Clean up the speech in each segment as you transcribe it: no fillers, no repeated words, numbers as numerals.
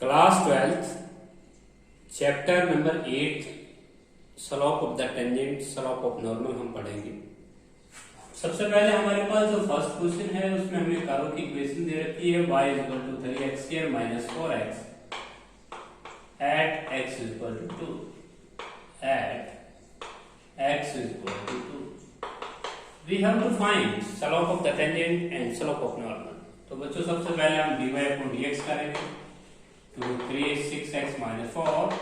Class 12th chapter number 8 slope of the tangent slope of normal हम पढ़ेंगे। सबसे पहले हमारे पास जो फर्स्ट क्वेश्चन है उसमें हमें कर्व की इक्वेशन दे रखी है y equal to 3x² minus 4x at x equal to 2 at x equal to 2 we have to find slope of the tangent and slope of normal. तो बच्चों सबसे पहले हम dy अपॉन dx करेंगे to 3 6x minus 4।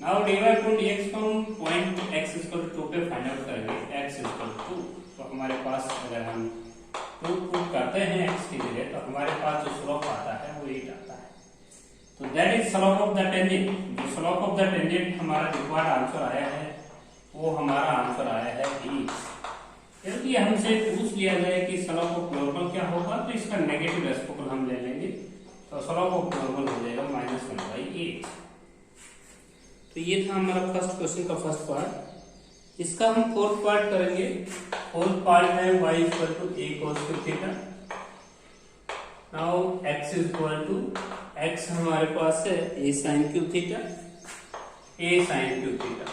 Now dy upon dx को हम point x equal to 2 पे find out करेंगे x इक्वल टू 2। तो हमारे पास अगर हम 2 पुट करते हैं x की जगह तो हमारे पास जो स्लोप आता है वो 8 आता है। तो that is slope of the tangent. जो स्लोप ऑफ द टेंजेंट हमारा रिक्वायर्ड आंसर आया है वो हमारा आंसर आया है 8। यदि हमसे पूछ लिया जाए कि स्लोप ऑफ नॉर्मल क्या होगा तो इसका नेगेटिव रेसिप्रोकल हम ले लेंगे। तो स्लोप ऑफ नॉर्मल हो जाएगा -1/8। तो ये था हमारा फर्स्ट क्वेश्चन का फर्स्ट पार्ट। इसका हम फोर्थ पार्ट करेंगे। फोर्थ पार्ट है y equal to a cos theta. Now x equal to x हमारे पास है a sin cube theta, a sin cube theta.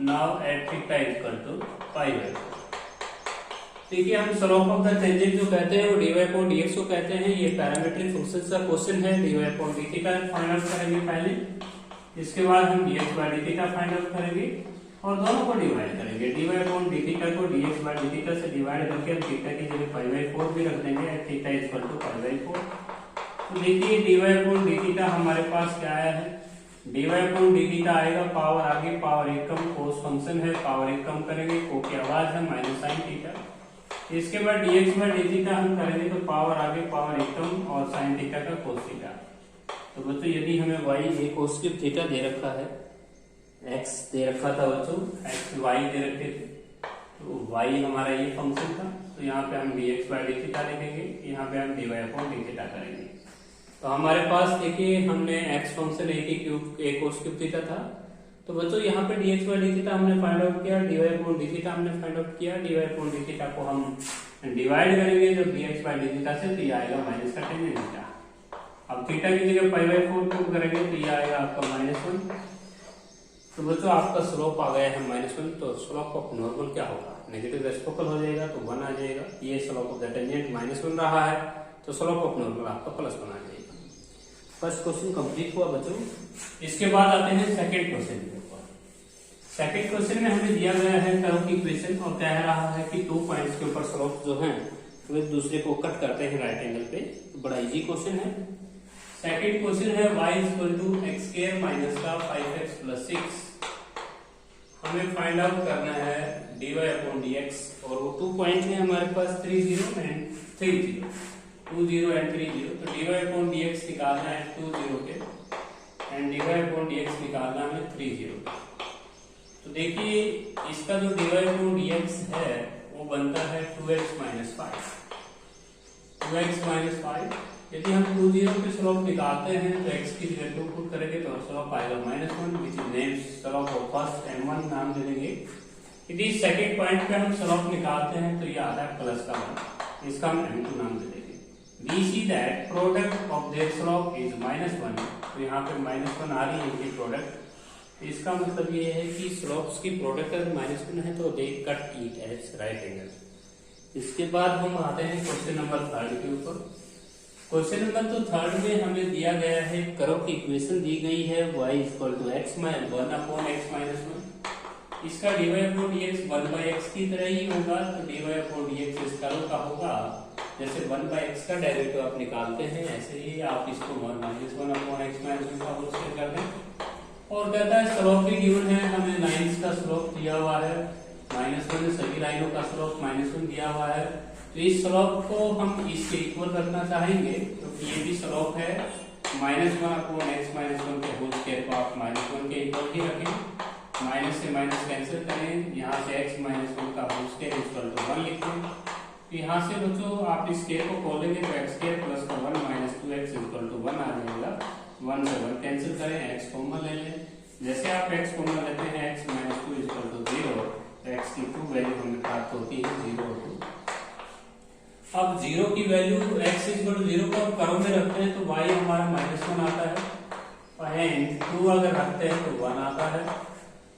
Now at theta equal to π/4। देखिए हम स्लोप ऑफ द टेंजेंट जो कहते हैं वो dy अपॉन dx को कहते हैं। ये पैरामीट्रिक फंक्शन का क्वेश्चन है। dy अपॉन dt का फाइंड आउट करेंगे पहले, इसके बाद हम dx बाय dt का फाइंड आउट करेंगे और दोनों को डिवाइड करेंगे। dy अपॉन dt को dx बाय dt से डिवाइड करके हम थीटा की जगह π/4 भी रख देंगे। Theta equal to π/4। तो देखिए dy अपॉन dt का हमारे पास क्या आया है, dy अपॉन dt का आएगा पावर आगे पावर एक कम, कोस फंक्शन है पावर एक कम करेंगे, को की आवाज है माइनस साइन थीटा। इसके बाद dx बाय dt का हम करेंगे तो पावर आगे पावर एक कम और साइन थीटा का कोस थीटा। तो बच्चों यदि हमें y a cos cube theta दे रखा है, x दे रखा था बच्चों, x y दे रखे थे, तो y हमारा ये फंक्शन था। तो यहाँ पे हम dx बाय dt का लिखेंगे, यहाँ पे हम dy अपॉन dt करेंगे। तो हमारे पास देखिए हमने x function a cos cube theta था। तो बच्चों यहाँ पे dx बाय dt हमने फाइंड आउट किया, dy अपॉन dt हमने फाइंड आउट किया। dy अपॉन dt को हम डिवाइड करेंगे जब dx बाय dt से तो ये आएगा माइनस का टेन थीटा। अब थीटा की जगह π/4 पुट करेंगे तो ये आएगा आपका -1। तो बच्चों आपका स्लोप आ गया है -1। तो स्लोप ऑफ नॉर्मल क्या होगा, नेगेटिव रेसिप्रोकल हो जाएगा तो 1 आ जाएगा। ये स्लोप ऑफ द टेंजेंट -1 रहा है तो स्लोप ऑफ नॉर्मल आपका +1 आ जाएगा। फर्स्ट क्वेश्चन कंप्लीट हुआ बच्चों। इसके बाद आते हैं सेकंड क्वेश्चन के ऊपर। सेकंड क्वेश्चन में हमें दिया गया है कर्व की इक्वेशन और कह रहा है कि 2 पॉइंट्स के ऊपर स्लोप जो हैं वो एक दूसरे को कट करते हैं राइट एंगल पे। तो बड़ा इजी क्वेश्चन है। सेकंड क्वेश्चन है y equal to x² minus का 5x प्लस 6। हमें फाइंड आउट करना है dy अपॉन dx और वो 2 पॉइंट है हमारे पास 3 0 एंड 3 0, 2 0 एंड 3 0। तो dy अपॉन dx निकालना है 2 0 के एंड dy अपॉन dx निकालना है 3 0। तो देखिए इसका जो dy अपॉन dx है वो बनता है 2x माइनस 5। 2x minus 5। यदि हम 2 0 पे स्लोप निकालते हैं तो x की जगह 2 पुट करेंगे तो स्लोप आएगा -1 which is name slope of first and 1 नाम दे देंगे। यदि सेकंड पॉइंट पे हम स्लोप निकालते हैं तो ये आता है प्लस का 1, इसका हम m2 नाम दे देंगे। We see that product of their slope is -1। तो यहाँ पे -1 आ रही है इनकी प्रोडक्ट। तो इसका मतलब ये है कि स्लोप्स की प्रोडक्ट अगर -1 है तो they cut each as right angle. इसके बाद हम आते हैं क्वेश्चन नंबर 3 के ऊपर। क्वेश्चन नंबर 3 में हमें दिया गया है कर्व की इक्वेशन दी गई है y equal to x minus 1 upon x minus 1। इसका dy अपॉन dx 1/x की तरह ही होगा। तो dy अपॉन dx इस कर्व का होगा जैसे 1/x का डेरिवेटिव आप निकालते हैं ऐसे ही आप इसको 1 अपॉन x माइनस 1 का होल स्क्वायर कर दें। और कहता है स्लोप भी गिवन है, हमें लाइंस का स्लोप दिया हुआ है -1, सभी लाइनों का स्लोप -1 दिया हुआ है। तो इस स्लोप को हम इसके इक्वल रखना चाहेंगे क्योंकि ये भी स्लोप है -1 अपॉन x माइनस 1 के होल स्क्वायर को आप -1 के इक्वल ही रखें। माइनस से माइनस कैंसिल करें, यहाँ से x माइनस 1 का होल स्क्वायर इक्वल टू 1 लिखें। तो यहाँ से बच्चों आप इस स्क्वायर को खोलेंगे तो x² प्लस का 1 माइनस 2x इक्वल टू 1 आ जाएगा। 1 से 1 कैंसिल करें, x कॉमन ले लें। जैसे आप x कॉमन लेते हैं x माइनस 2 इक्वल टू 0, तो x की 2 वैल्यू हमें प्राप्त होती है 0 और 2। अब 0 की वैल्यू x इक्वल टू 0 को कर्व में रखते हैं तो y हमारा -1 आता है। एंड 2 अगर रखते हैं तो 1 आता है।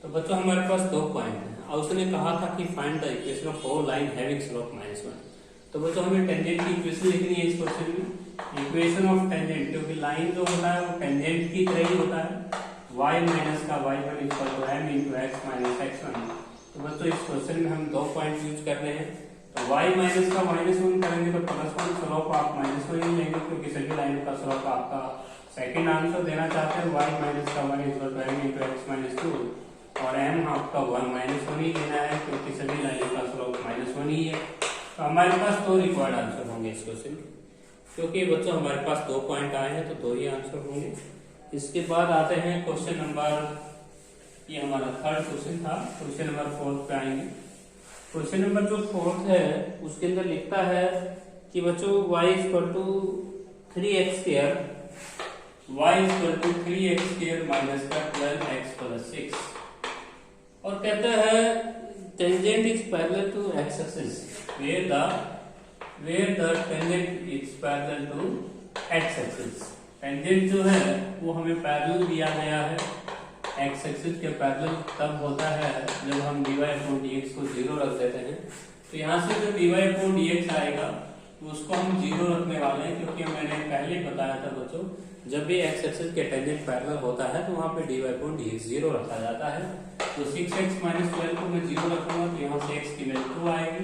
तो बच्चों हमारे पास 2 पॉइंट है और उसने कहा था कि find the equation of four line having slope -1। तो बच्चों हमें टेंजेंट की इक्वेशन लिखनी है इस क्वेश्चन में। इक्वेशन ऑफ टेंजेंट, क्योंकि लाइन जो होता है वो टेंजेंट की तरह ही होता है, y माइनस का y1 equal to m into x minus x1। तो बच्चों इस क्वेश्चन में हम 2 पॉइंट यूज कर रहे हैं। तो y माइनस का -1 करेंगे तो +1, स्लोप आप -1 ही लेंगे क्योंकि सभी लाइन का स्लोप आपका सेकंड आंसर देना चाहते हैं y माइनस का 1 equal to m into x minus 2 और m आपका 1 -1 ही लेना है क्योंकि सभी लाइन का स्लोप -1 ही है। तो हमारे पास 2 रिक्वायर्ड आंसर होंगे इस क्वेश्चन में, क्योंकि बच्चों हमारे पास 2 पॉइंट आए हैं तो 2 ही आंसर होंगे। इसके बाद आते हैं क्वेश्चन नंबर, ये हमारा थर्ड क्वेश्चन था। क्वेश्चन नंबर 4 पे आएंगे। क्वेश्चन नंबर जो 4 है उसके अंदर लिखता है कि बच्चों y equal to 3x square, y equal to 3x square minus का 12x प्लस 6 और कहता है tangent is parallel to x axis where the tangent is parallel to x axis. Tangent जो है वो हमें पैरेलल दिया गया है, x एक्सिस के पैरेलल तब होता है जब हम dy/dx को 0 रख देते हैं। तो यहाँ से जो dy/dx आएगा उसको हम 0 रखने वाले हैं, क्योंकि मैंने पहले बताया था बच्चों जब भी x एक्सिस के टेंजेंट पैरेलल होता है तो वहाँ पे dy/dx 0 रखा जाता है। तो 6x माइनस 12 को मैं 0 रखूंगा तो यहाँ से x की वैल्यू 2 आएगी।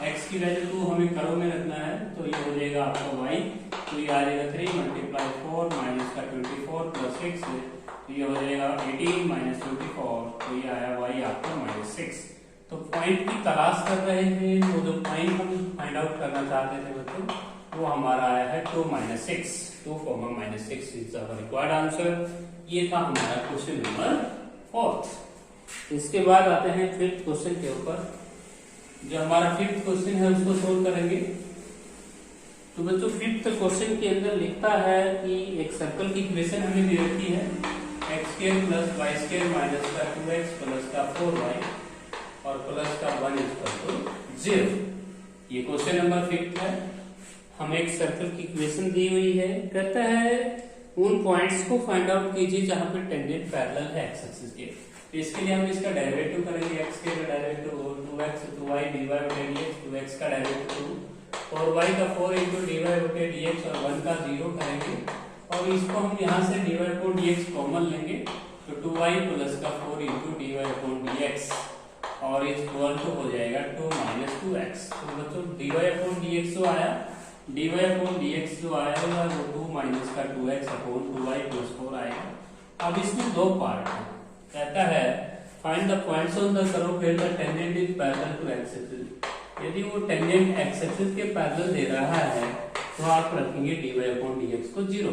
x की वैल्यू 2 हमें करों में रखना है तो ये हो जाएगा आपका y, तो ये आ जाएगा 3 × 4 माइनस का 24 प्लस 6, तो ये हो जाएगा 18 माइनस 24, तो ये आया y आपका -6। तो पॉइंट की तलाश कर रहे थे, वो जो पॉइंट हम फाइंड आउट करना चाहते थे बच्चों वो हमारा आया है 2 - 6, 2, -6 इज आवर रिक्वायर्ड आंसर। ये था हमारा क्वेश्चन नंबर 4। इसके बाद आते हैं 5th क्वेश्चन के ऊपर। जो हमारा 5th क्वेश्चन है उसको सोल्व करेंगे। तो बच्चों 5th क्वेश्चन के अंदर लिखता है कि एक सर्कल की इक्वेशन हमें दे रखी है x² + y² माइनस का 2x प्लस का 4y और प्लस का 1 = 0। ये क्वेश्चन नंबर 5th है। हमें एक सर्कल की इक्वेशन दी हुई है, कहता है उन पॉइंट्स को फाइंड आउट कीजिए जहां पे टेंजेंट पैरेलल है x एक्सिस के। तो इसके लिए हम इसका डेरिवेटिव करेंगे, x के derivative 2x 2y dy/dx, 2x का डेरिवेटिव 2 और y का 4 × dy/dx और 1 का 0 करेंगे और इसको हम यहाँ से dy/dx कॉमन लेंगे तो 2y प्लस का 4 × dy/dx और इस इक्वल टू हो जाएगा 2 - 2x। तो बच्चों dy/dx जो आया, dy/dx जो आया वो 2 माइनस का 2x अपॉन 2y प्लस 4 आएगा। अब इसमें 2 पार्ट है। कहता है find the points on the curve where the tangent is parallel to x axis. यदि वो टेंजेंट x एक्सिस के पैरेलल दे रहा है तो आप रखेंगे dy/dx को 0।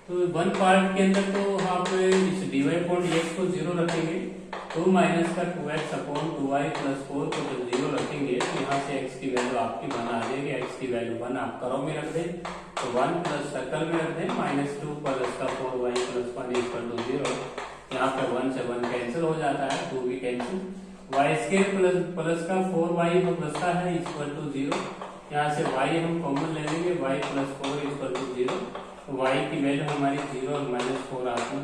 तो 1 पार्ट के अंदर तो आप इस dy/dx को 0 रखेंगे, 2 माइनस का 2x अपॉन 2y प्लस 4 को जब 0 रखेंगे तो यहाँ से x की वैल्यू आपकी 1 आ जाएगी। x की वैल्यू 1 आप करो में रख दें तो 1 प्लस सर्कल में रख दें -2 प्लस का 4y प्लस 1 = 0। यहाँ पे 1 से 1 कैंसिल हो जाता है, 2 भी कैंसिल। y² प्लस का 4y जो बचता है = 0। यहाँ से y हम कॉमन ले लेंगे, y प्लस 4 = 0। y की वैल्यू हमारी 0 और -4 आती है।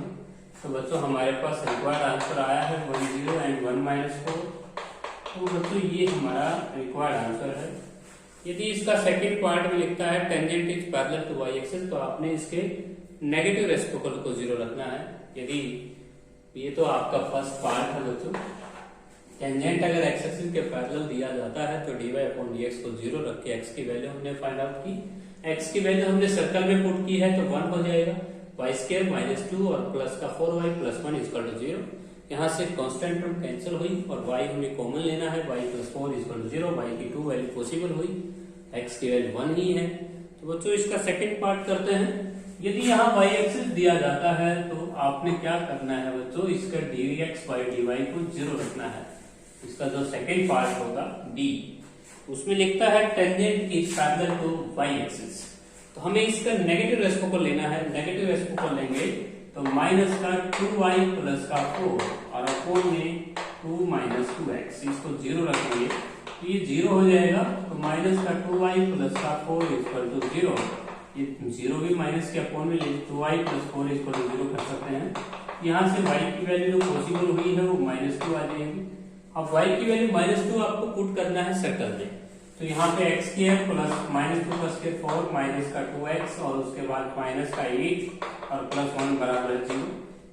तो बच्चों हमारे पास रिक्वायर्ड आंसर आया है 1 0 एंड 1 -4। तो बच्चों ये हमारा रिक्वायर्ड आंसर है। यदि इसका सेकंड पार्ट में लिखता है tangent is parallel to y axis, तो आपने इसके नेगेटिव रेसिप्रोकल को 0 रखना है। यदि ये तो आपका फर्स्ट पार्ट है बच्चों, टेंजेंट अगर x एक्सिस के पैरेलल दिया जाता है तो dy/dx को 0 रख के x की वैल्यू हमने फाइंड आउट की। x की वैल्यू हमने सर्कल में पुट की है तो 1 हो जाएगा, y² - 2 और प्लस का 4y प्लस 1 = 0। यहाँ से कांस्टेंट टर्म कैंसिल हुई और y हमें कॉमन लेना है, y + 4 = 0। y की 2 वैल्यू पॉसिबल हुई, x की वैल्यू 1 ही है। तो बच्चों इसका सेकंड पार्ट करते हैं। यदि यहाँ y एक्सिस दिया जाता है तो आपने क्या करना है बच्चों, इसका dx/dy को 0 रखना है। इसका जो सेकंड पार्ट होगा d, उसमें लिखता है tangent is parallel to y axis. तो हमें इसका नेगेटिव रेसिप्रोकल लेना है। नेगेटिव रेसिप्रोकल लेंगे तो माइनस का 2y प्लस का 4 और अपॉन में 2 - 2x, इसको 0 रखेंगे तो ये 0 हो जाएगा। तो माइनस का 2y प्लस का 4 = 0, ये 0 भी माइनस के अपॉन में ले तो y प्लस 4 इक्वल टू 0 कर सकते हैं। यहाँ से y की वैल्यू जो पॉसिबल हुई है वो -2 आ जाएगी। अब y की वैल्यू -2 आपको पुट करना है सर्कल में, तो यहाँ पे x स्क्वायर प्लस -2 का स्क्वायर 4 माइनस का 2x और उसके बाद माइनस का 8 और प्लस 1 बराबर 0।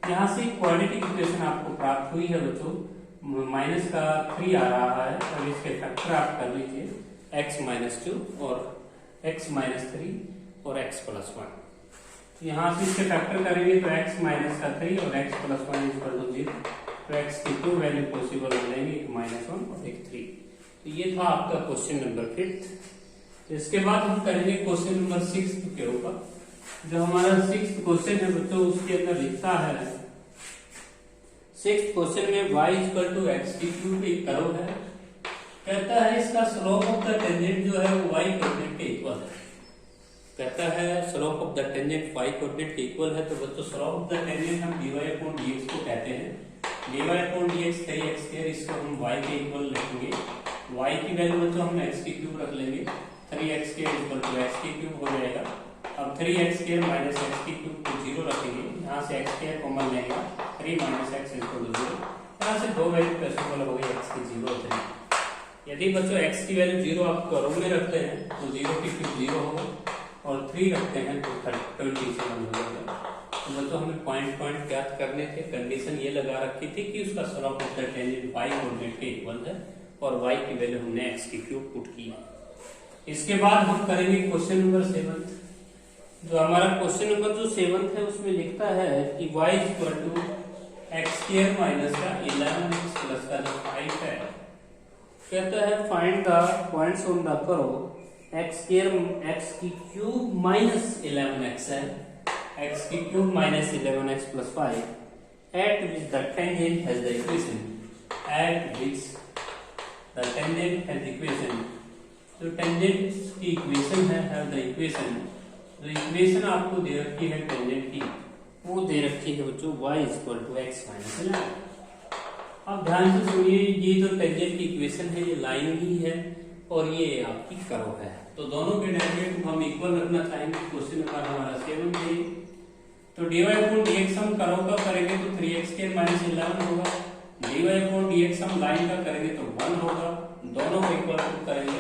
यहाँ से क्वाड्रेटिक इक्वेशन आपको प्राप्त हुई है बच्चों, माइनस का 3 आ रहा है और इसके फैक्टर आप कर लीजिए x -2 और x -3 और x प्लस 1। यहाँ से इसके फैक्टर करेंगे तो x माइनस का 3 और x प्लस 1 इक्वल टू 0। तो x की 2 वैल्यू पॉसिबल हो जाएंगे, एक -1 और एक 3। तो ये था आपका क्वेश्चन नंबर 5। तो इसके बाद हम करेंगे क्वेश्चन नंबर 6 के ऊपर। जो हमारा 6th क्वेश्चन है बच्चों उसके अंदर लिखता है, 6th क्वेश्चन में y इक्वल टू एक्स की क्यूब एक कर्व है। कहता है इसका स्लोप ऑफ द टेंजेंट जो है वो y कोऑर्डिनेट के इक्वल है। कहता है slope of the tangent y coordinate के इक्वल है। तो बच्चों स्लोप ऑफ द टेंजेंट हम dy अपॉन dx को कहते हैं। dy अपॉन dx 3x², इसको हम y के इक्वल लिखेंगे। y की वैल्यू बच्चों हम x की क्यूब रख लेंगे, 3x² इक्वल टू x की क्यूब हो जाएगा। अब 3x² माइनस x की क्यूब को 0 रखेंगे, यहाँ से x² कॉमन लेगा, 3 माइनस x इक्वल टू 0। यहाँ से दो वैल्यू पॉसिबल हो गई, x की 0 और 3। यदि बच्चों x की वैल्यू 0 आप कर्व में रखते हैं तो 0 की क्यूब 0 होगा और 3 रखते हैं तो 27 हो जाएगा। तो बच्चों हमें पॉइंट ज्ञात करने थे। कंडीशन ये लगा रखी थी कि उसका slope of the tangent y coordinate के इक्वल है और y की वैल्यू हमने x की क्यूब पुट की। इसके बाद हम करेंगे क्वेश्चन नंबर 7। जो हमारा क्वेश्चन नंबर जो 7 है उसमें लिखता है कि y equal to x² minus का 11x प्लस का जो 5 है। कहता है find the points on the curve x की क्यूब माइनस 11x है, x की cube minus 11x plus 5 eight which the tangent has the equation, eight which the tangent has equation. जो टेंजेंट की इक्वेशन है हैव द इक्वेशन, जो equation आपको दे रखी है टेंजेंट की वो दे रखी है बच्चों y equal to x minus 11। अब ध्यान से सुनिए, ये जो टेंजेंट की इक्वेशन है ये लाइन ही है और ये आपकी कर्व है। तो दोनों के डेरिवेटिव हम इक्वल रखना चाहेंगे। क्वेश्चन नंबर हमारा 7 है। तो dy अपॉन dx हम कर्व का करेंगे तो 3x² माइनस 11 होगा। dy अपॉन dx हम लाइन का करेंगे तो 1 होगा। दोनों को इक्वल करेंगे,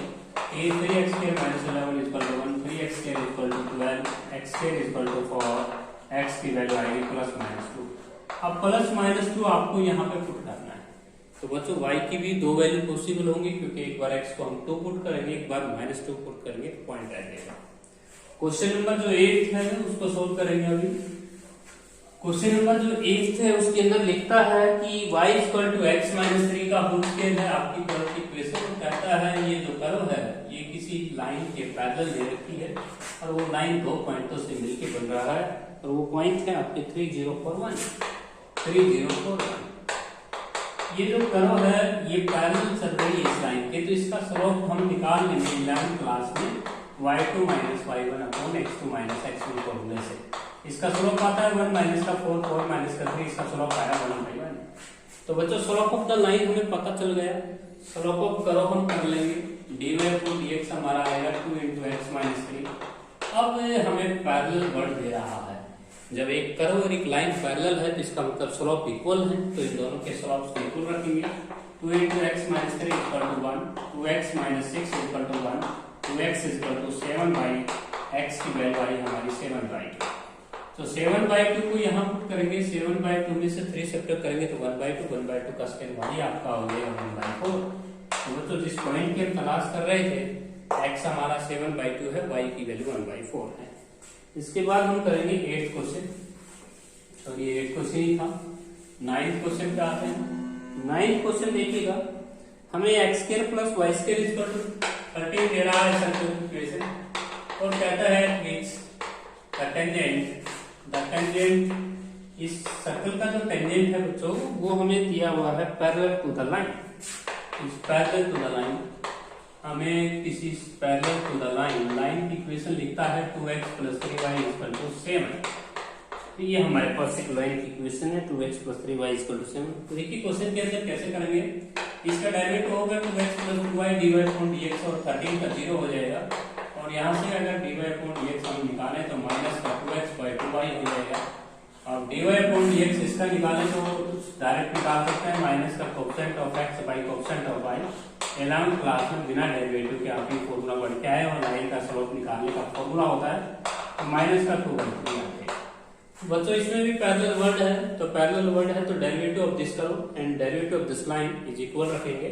3x² minus 11 equal to 1, 3x² equal to 12, x² equal to 4, x की वैल्यू आएगी प्लस माइनस 2। अब प्लस माइनस 2 आपको यहाँ पे पुट करना है। तो बच्चों y की भी दो वैल्यू पॉसिबल होंगी, क्योंकि एक बार x को हम 2 पुट करेंगे, एक बार -2 पुट करेंगे, पॉइंट आ जाएगा। क्वेश्चन नंबर जो 8 है उसको सोल्व करेंगे अभी। क्वेश्चन नंबर जो 8 है उसके अंदर लिखता है कि y equal to x minus 3 का होल स्क्वायर है आपकी कर्व की इक्वेशन। कहता है ये जो कर्व है ये किसी लाइन के पैरेलल दे रखी है और वो लाइन दो पॉइंटों से मिलकर बन रहा है और वो पॉइंट है आपके 3041। ये जो कर्व है ये पैरेलल चल रही है इस लाइन के, तो इसका स्लोप हम निकाल लेंगे 11th क्लास में y2 minus y1 upon x2 minus x1 फॉर्मूले से। इसका स्लोप आता है 1 माइनस का 4, 4 माइनस का 3, इसका स्लोप आया 1/1। तो बच्चों स्लोप ऑफ द लाइन हमें पता चल गया। स्लोप ऑफ कर्व हम कर लेंगे, dy अपॉन dx हमारा आएगा 2 × x माइनस 3। अब हमें पैरेलल वर्ड दे रहा है। जब एक कर्व और एक लाइन पैरेलल है तो इसका मतलब स्लोप इक्वल है, तो इन दोनों के स्लोप्स को इक्वल रखेंगे। 2 × x minus 3 equal to 1, 2x minus 6 equal to 1, 2x equal to 7/x की वैल्यू आई हमारी 7/2। तो 7/2 को यहाँ पुट करेंगे, 7/2 में से 3 सब्ट्रैक्ट करेंगे तो 1/2 का स्क्वायर वही आपका हो जाएगा 1/4। तो बच्चों जिस पॉइंट की हम तलाश कर रहे थे x हमारा 7/2 है, y की वैल्यू 1/4 है। इसके बाद हम करेंगे 8th क्वेश्चन, और ये 8th क्वेश्चन ही था। 9th क्वेश्चन पे आते हैं। 9th क्वेश्चन देखिएगा, हमें x² plus y² equal to 13 दे रहा है सर्कल इक्वेशन और कहता है विच द टेंजेंट, इस सर्कल का जो टेंजेंट है बच्चों वो हमें दिया हुआ है पैरेलल टू द लाइन। इस पैरेलल टू द लाइन हमें किसी पैरेलल टू द लाइन की इक्वेशन लिखता है 2x plus 3y equal to 7। तो ये हमारे पास एक लाइन की इक्वेशन है 2x plus 3y equal to 7। तो देखिए क्वेश्चन के अंदर कैसे करेंगे, इसका डेरिवेटिव होगा 2x plus 2y dy upon dx और 13 का 0 हो जाएगा। और यहाँ से अगर dy अपॉन dx हम निकालें इसका निकालें तो डायरेक्ट निकाल सकते हैं, माइनस का coefficient of x by coefficient of y. 11वीं क्लास में बिना डेरिवेटिव के आप ये फॉर्मूला पढ़ के आए और लाइन का स्लोप निकालने का फॉर्मूला होता है तो माइनस का 2/3 आते हैं। बच्चों इसमें भी पैरेलल वर्ड है, तो पैरेलल वर्ड है तो डेरिवेटिव ऑफ दिस करो and derivative of this line is equal रखेंगे,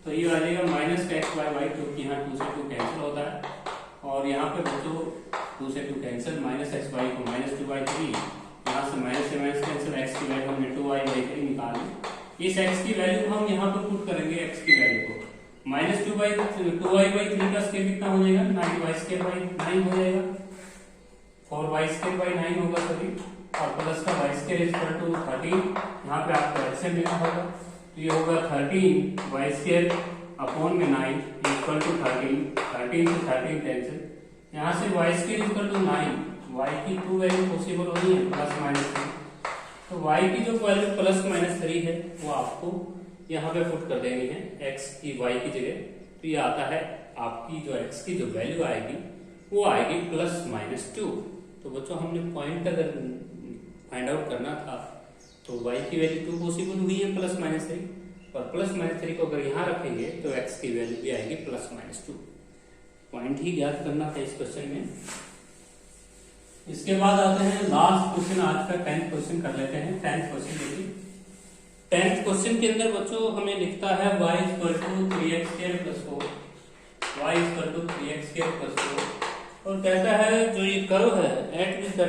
तो ये आ जाएगा माइनस का एक्स बाई वाई, क्योंकि यहाँ 2 से 2 कैंसिल होता है और यहाँ पे बच्चों 2 से 2 कैंसिल, माइनस एक्स वाई को माइनस 2/3, यहाँ से माइनस कैंसिल, एक्स की वैल्यू हमने 2y/3 निकाली। इस x की वैल्यू हम यहाँ पर पुट करेंगे, x की वैल्यू को माइनस 2y/3 का स्क्वायर कितना हो जाएगा, 9y² हो जाएगा, 4y² होगा सभी, और प्लस का y² इक्वल टू 13, यहाँ पे आपको ऐसे लेना होगा, तो ये होगा 13y² अपॉन में 9 इक्वल टू 13 से 13 कैंसिल, यहाँ से y² इक्वल टू 9, y की 2 वैल्यू पॉसिबल होनी है प्लस माइनस 3, तो y की जो वैल्यू प्लस माइनस 3 है वो आपको यहाँ पे पुट कर देनी है x की y की जगह, तो ये आता है आपकी जो x की जो वैल्यू आएगी वो आएगी प्लस माइनस 2। तो बच्चों हमने पॉइंट अगर फाइंड आउट करना था तो y की वैल्यू 2 पॉसिबल हुई है प्लस माइनस 3, और प्लस माइनस 3 को अगर यहाँ रखेंगे तो x की वैल्यू भी आएगी प्लस माइनस 2। पॉइंट ही ज्ञात करना था इस क्वेश्चन में। इसके बाद आते हैं लास्ट क्वेश्चन, आज का 10th क्वेश्चन कर लेते हैं। 10th क्वेश्चन देखिए, 10th क्वेश्चन के अंदर बच्चों हमें लिखता है y equal to 3x² plus 4, y equal to 3x² plus 4, और कहता है जो ये कर्व है एट विच द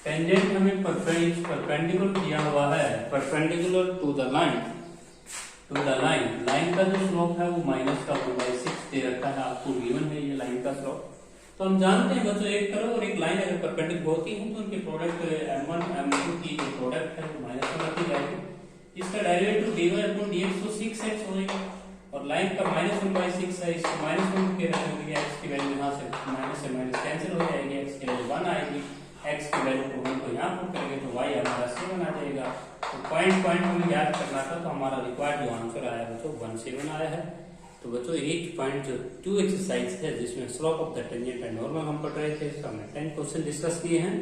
टेंजेंट हमें परपेंडिकुलर दिया हुआ है, perpendicular to the line, line का जो स्लोप है वो माइनस का 2/6 दे रखा है आपको, गिवन है ये लाइन का स्लोप। तो हम जानते हैं बच्चों एक कर्व और एक लाइन अगर परपेंडिकुलर होती है तो उनके प्रोडक्ट m1 m2 की जो प्रोडक्ट है वो माइनस में रखी जाएगी, इसका डेरिवेटिव dy/dx तो 6x हो जाएगा, और लाइन का -1/6 है, इसको -1 के रखेंगे, x की वैल्यू यहाँ से माइनस कैंसिल हो जाएगी, x की वैल्यू 1 आएगी, x की वैल्यू को 1 को यहाँ पुट करेंगे तो y हमारा 7 आ जाएगा। तो पॉइंट हमें याद करना था, तो हमारा रिक्वायर्ड जो आंसर आया बच्चों 17 आया है। तो बच्चों 8.2 एक्सरसाइज है जिसमें slope of the tangent and normal हम पढ़ रहे थे, इसका हमने 10 क्वेश्चन डिस्कस किए हैं।